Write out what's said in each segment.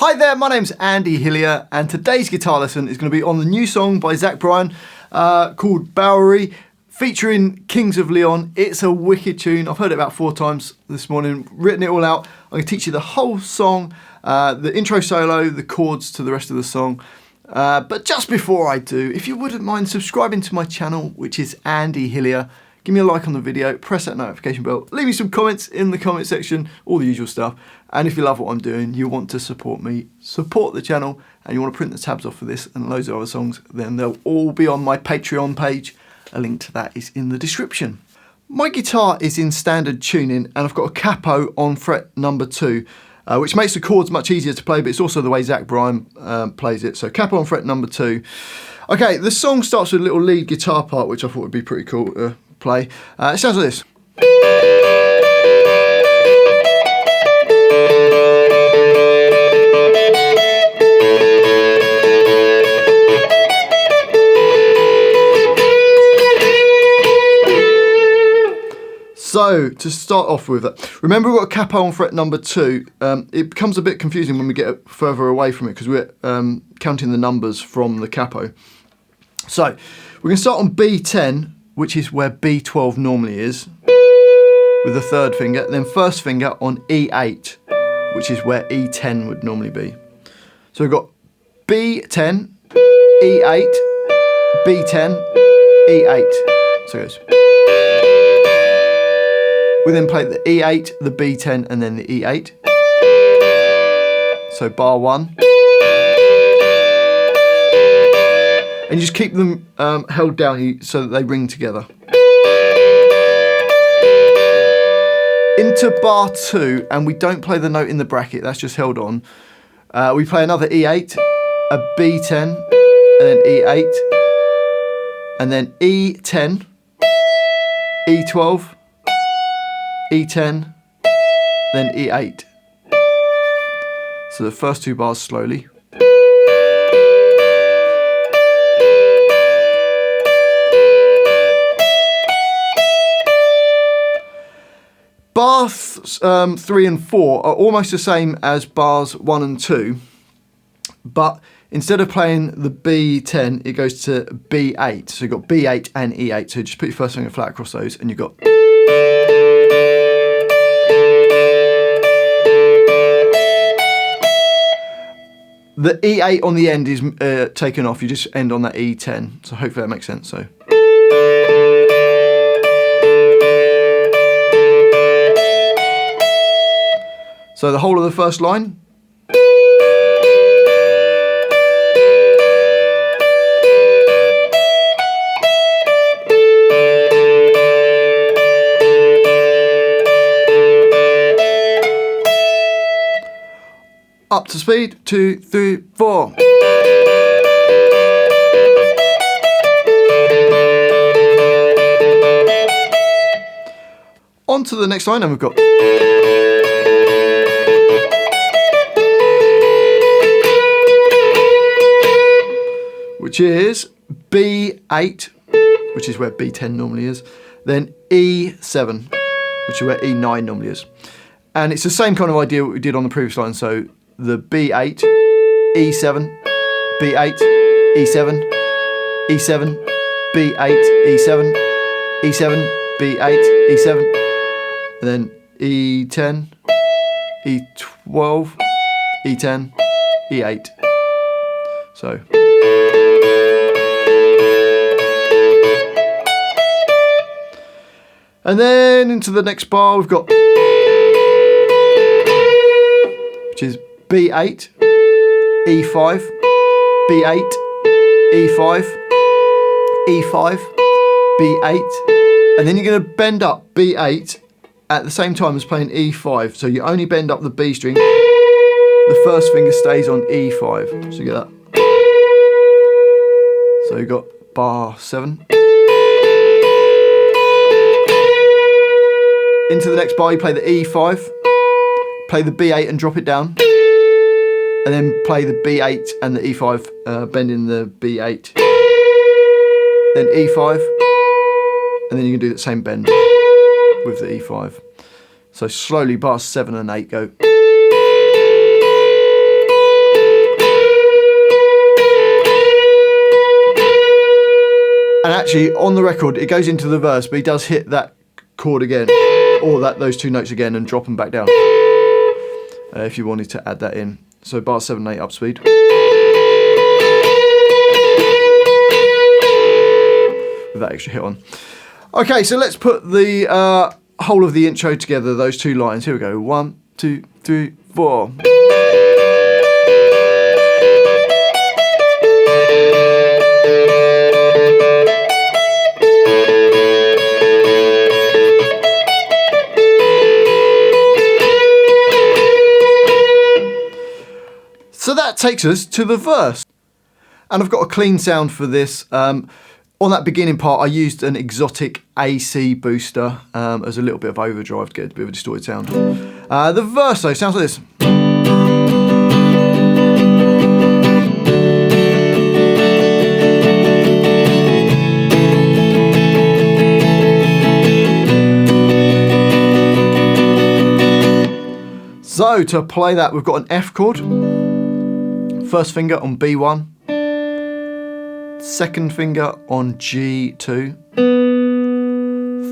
Hi there, my name's Andy Hillier, and today's guitar lesson is going to be on the new song by Zach Bryan called Bowery, featuring Kings of Leon. It's a wicked tune. I've heard it about 4 times this morning, written it all out. I'm going to teach you the whole song, the intro solo, the chords to the rest of the song. But just before I do, if you wouldn't mind subscribing to my channel, which is Andy Hillier, give me a like on the video, press that notification bell, leave me some comments in the comment section, all the usual stuff. And if you love what I'm doing, you want to support me, support the channel, and you want to print the tabs off for this and loads of other songs, then they'll all be on my Patreon page. A link to that is in the description. My guitar is in standard tuning, and I've got a capo on fret number 2, which makes the chords much easier to play, but it's also the way Zach Bryan plays it. So capo on fret number 2. Okay, the song starts with a little lead guitar part, which I thought would be pretty cool to play. It sounds like this. So, to start off with, remember we've got a capo on fret number 2. It becomes a bit confusing when we get further away from it because we're counting the numbers from the capo. So, we're going to start on B10, which is where B12 normally is, with the 3rd finger, then 1st finger on E8, which is where E10 would normally be. So we've got B10, E8, B10, E8. So it goes. We then play the E8, the B10, and then the E8. So bar 1. And you just keep them held down so that they ring together. Into bar 2, and we don't play the note in the bracket, that's just held on. We play another E8, a B10, and then E8, and then E10, E12, E10, then E8. So the first 2 bars slowly. Bars 3 and 4 are almost the same as bars 1 and 2, but instead of playing the B10, it goes to B8. So you've got B8 and E8. So just put your first finger flat across those, and you've got. The E8 on the end is taken off. You just end on that E10. So hopefully that makes sense. So. So the whole of the first line. Up to speed, 2, 3, 4. On to the next line, and we've got. Which is B8, which is where B10 normally is, then E7, which is where E9 normally is. And it's the same kind of idea what we did on the previous line, so the B8, E7, B8, E7, E7, B8, E7, E7, B8, E7, and then E10, E12, E10, E8. So. And then into the next bar we've got, which is B8, E5, B8, E5, E5, B8, and then you're going to bend up B8 at the same time as playing E5. So you only bend up the B string, the first finger stays on E5. So you get that. So you've got bar 7. Into the next bar you play the E5, play the B8 and drop it down, and then play the B8 and the E5, bending the B8, then E5, and then you can do that same bend with the E5. So slowly bars 7 and 8 go. actually, on the record, it goes into the verse, but he does hit that chord again, or those two notes again, and drop them back down. If you wanted to add that in. So bar 7 and 8 up speed. With that extra hit on. Okay, so let's put the whole of the intro together, those two lines. Here we go. 1, 2, 3, 4. So that takes us to the verse. And I've got a clean sound for this. On that beginning part, I used an exotic AC booster as a little bit of overdrive to get a bit of a distorted sound. The verse though sounds like this. So to play that, we've got an F chord. First finger on B1. Second finger on G2,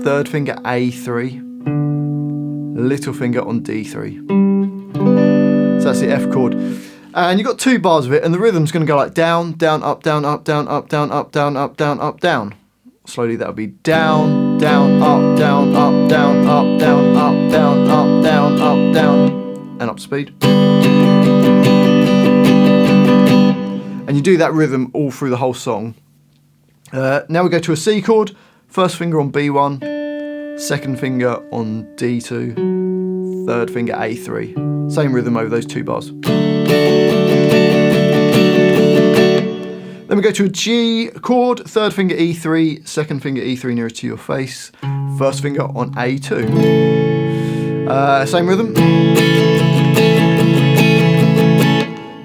third finger A3, little finger on D3. So that's the F chord. And you've got 2 bars of it, and the rhythm's going to go like down, down, up, down, up, down, up, down, up, down, up, down, up, down. Slowly that'll be down, down, up, down, up, down, up, down, up, down, up, down, up, down, and up speed. And you do that rhythm all through the whole song. Now we go to a C chord. First finger on B1, second finger on D2, third finger A3. Same rhythm over those 2 bars. Then we go to a G chord. Third finger E3, second finger E3 nearest to your face, first finger on A2. Same rhythm.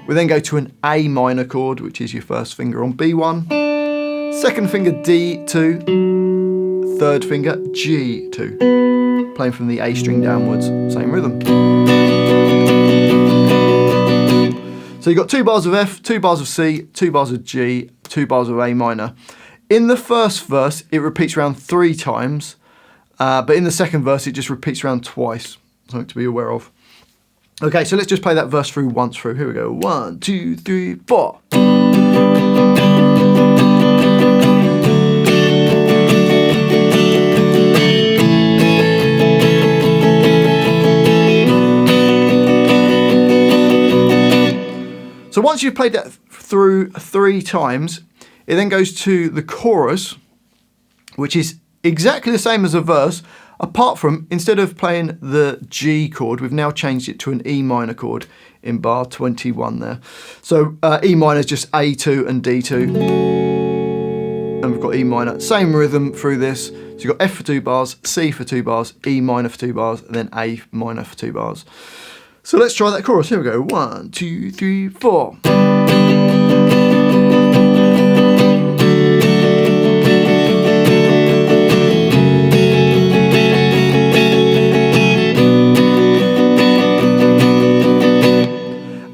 We then go to an A minor chord, which is your first finger on B1, second finger D2, third finger G2, playing from the A string downwards, same rhythm. So you've got 2 bars of F, 2 bars of C, 2 bars of G, 2 bars of A minor. In the first verse, it repeats around 3 times, but in the second verse, it just repeats around twice, something to be aware of. Okay, so let's just play that verse through once through. Here we go. 1, 2, 3, 4. So once you've played that through 3 times, it then goes to the chorus, which is exactly the same as a verse, apart from, instead of playing the G chord, we've now changed it to an E minor chord in bar 21 there. So E minor is just A2 and D2. And we've got E minor. Same rhythm through this. So you've got F for 2 bars, C for 2 bars, E minor for 2 bars, and then A minor for 2 bars. So let's try that chorus. Here we go. 1, 2, 3, 4.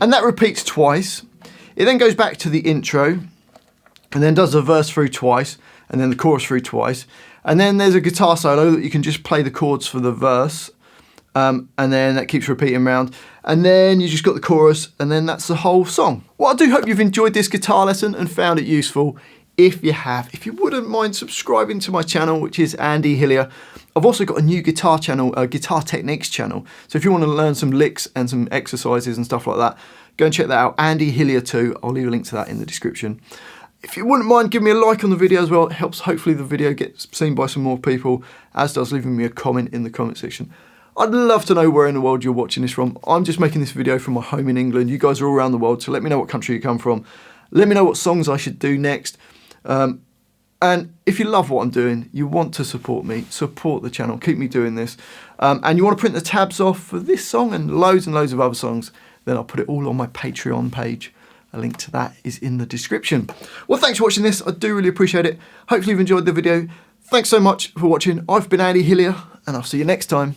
And that repeats twice. It then goes back to the intro and then does the verse through twice and then the chorus through twice. And then there's a guitar solo that you can just play the chords for the verse. And then that keeps repeating around. And then you just got the chorus and then that's the whole song. Well, I do hope you've enjoyed this guitar lesson and found it useful. If you have, if you wouldn't mind subscribing to my channel, which is Andy Hillier. I've also got a new guitar channel, a guitar techniques channel. So if you want to learn some licks and some exercises and stuff like that, go and check that out. Andy Hillier 2. I'll leave a link to that in the description. If you wouldn't mind, give me a like on the video as well. It helps hopefully the video gets seen by some more people, as does leaving me a comment in the comment section. I'd love to know where in the world you're watching this from. I'm just making this video from my home in England. You guys are all around the world, so let me know what country you come from. Let me know what songs I should do next. And if you love what I'm doing, you want to support me, support the channel, keep me doing this, and you want to print the tabs off for this song and loads of other songs, then I'll put it all on my Patreon page. A link to that is in the description. Well, thanks for watching this. I do really appreciate it. Hopefully you've enjoyed the video. Thanks so much for watching. I've been Andy Hillier, and I'll see you next time.